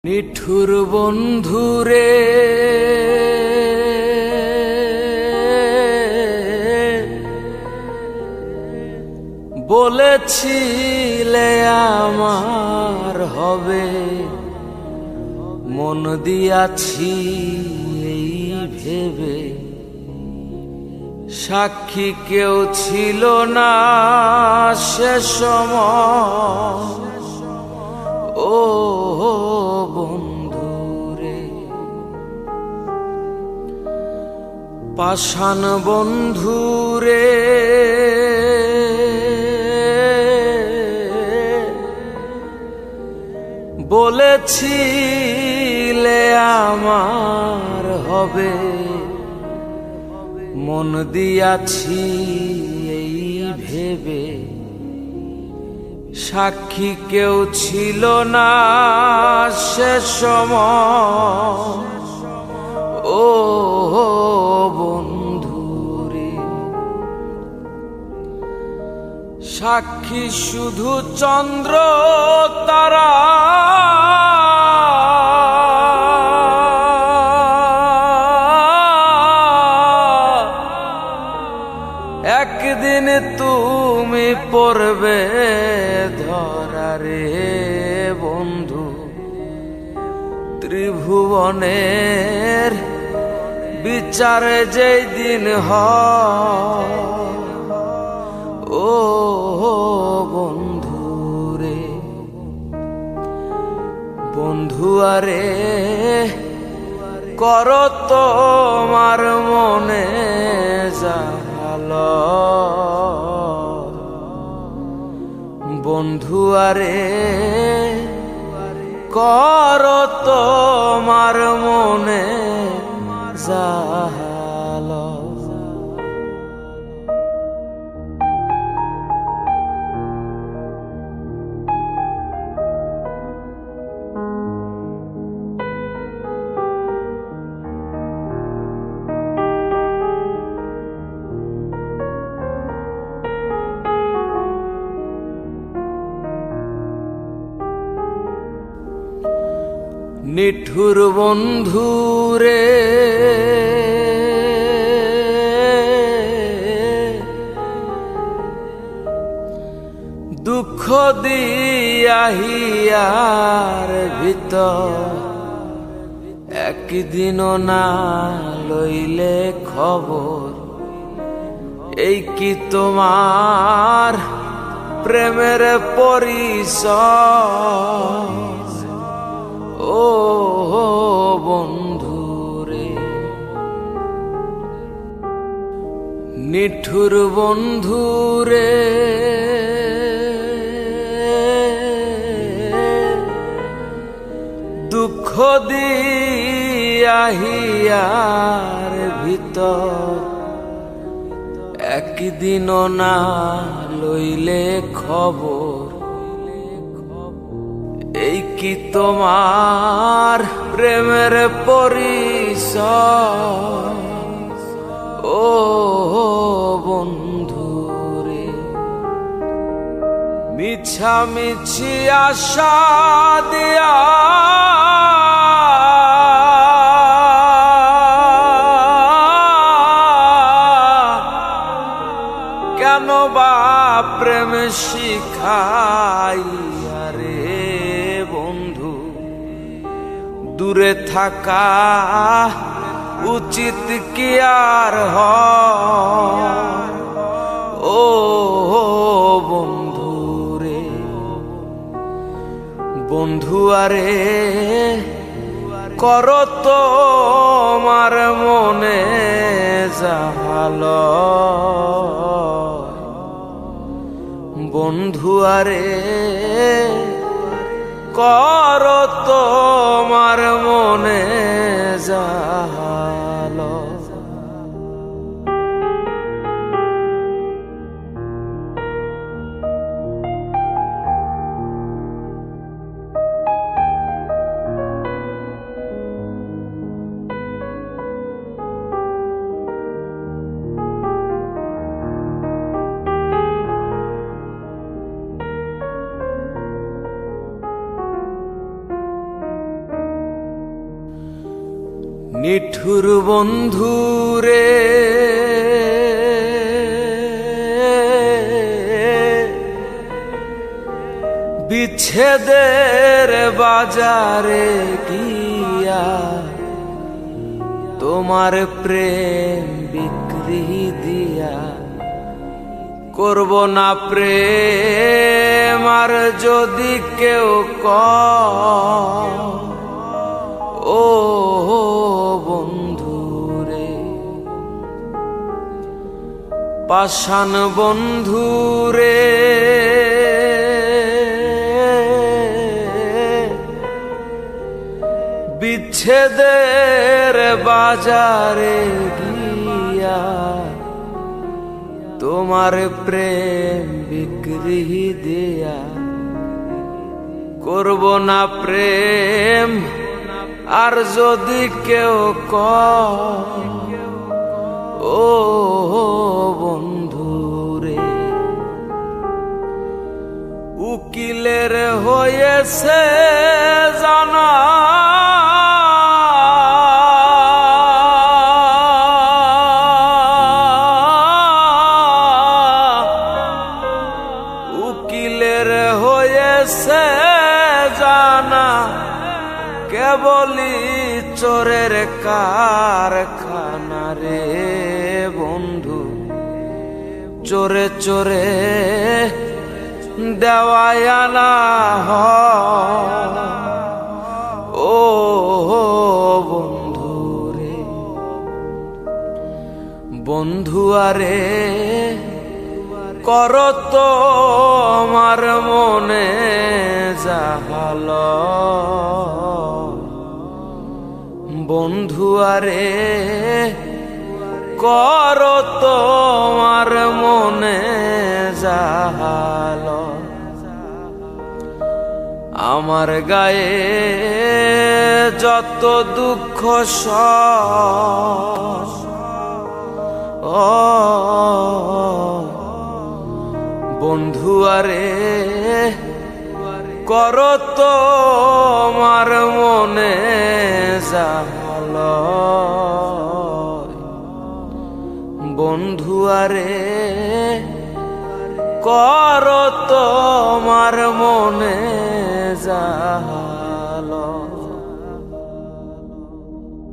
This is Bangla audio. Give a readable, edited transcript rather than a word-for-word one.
নিঠুর বন্ধুরে বলেছিলে আমার হবে, মন দিয়াছি এই ভেবে। সাক্ষী কেউ ছিল না সে সময়, ও বন্ধুরে। পাষাণ বন্ধুরে বলেছিলে আমার হবে, মন দিয়াছি এই ভেবে। সাক্ষী কেউ ছিল না সে সময়, ও বন্ধুরে। সাক্ষী শুধু চন্দ্র তারা, একদিন তুমি পড়বে ধরা রে বন্ধু। ত্রিভুবনের বিচারে যেই দিন হয়, ও বন্ধুরে। বন্ধু আরে করো তোমার মনে জালো, বন্ধু আরে করো তোমার মনে জালো। নিঠুর বন্ধুরে দুঃখ দিয়া হিয়ার ভিতর, একদিনও না লইলে খবর। এই কি তোমার প্রেমের পরিচয়, ও বন্ধুরে। নিঠুর বন্ধুরে দুঃখ দিয়া হিয়ার ভিতর, একদিনও না লইলে খবর। এই কি তোমার প্রেমের পরিচয়, ও বন্ধুরে। মিছামিছি আশা দিয়া কেন বা প্রেম শিখাইয়া রে বন্ধু। দূরে থাকা উচিত কি আর হয়, ও বন্ধুরে। বন্ধু আরে করো তোমার মনে জালো, বন্ধু আরে করো তোমার মনে জালো। নিঠুর বন্ধু রে বিচ্ছেদের বাজারে গিয়া তোমার প্রেম বিক্রি দিয়া করব না প্রেম আর যদি কেউ ও বন্ধু রে পাষাণ বন্ধু রে বিচ্ছেদের বাজারে গিয়া তোমার প্রেম বিক্রি দিয়া করব না প্রেম আর যদি কেউ ও বন্ধু রে উকিলের হয়েছে জানা উকিলের হয়েছে জানা কেবলই চোরের কারখানা রে বন্ধু চোরে চোরে দেওয়ায়ানা ও বন্ধু রে বন্ধু আরে করো তো আমার মনে জাহাল বন্ধু আরে করো তো আমার মনে জাহাল আমার গায়ে যত দুঃখ বন্ধু আরে করো তো আমার মনে জাহাল বন্ধু আরে করো তো আমার মনে জাহাল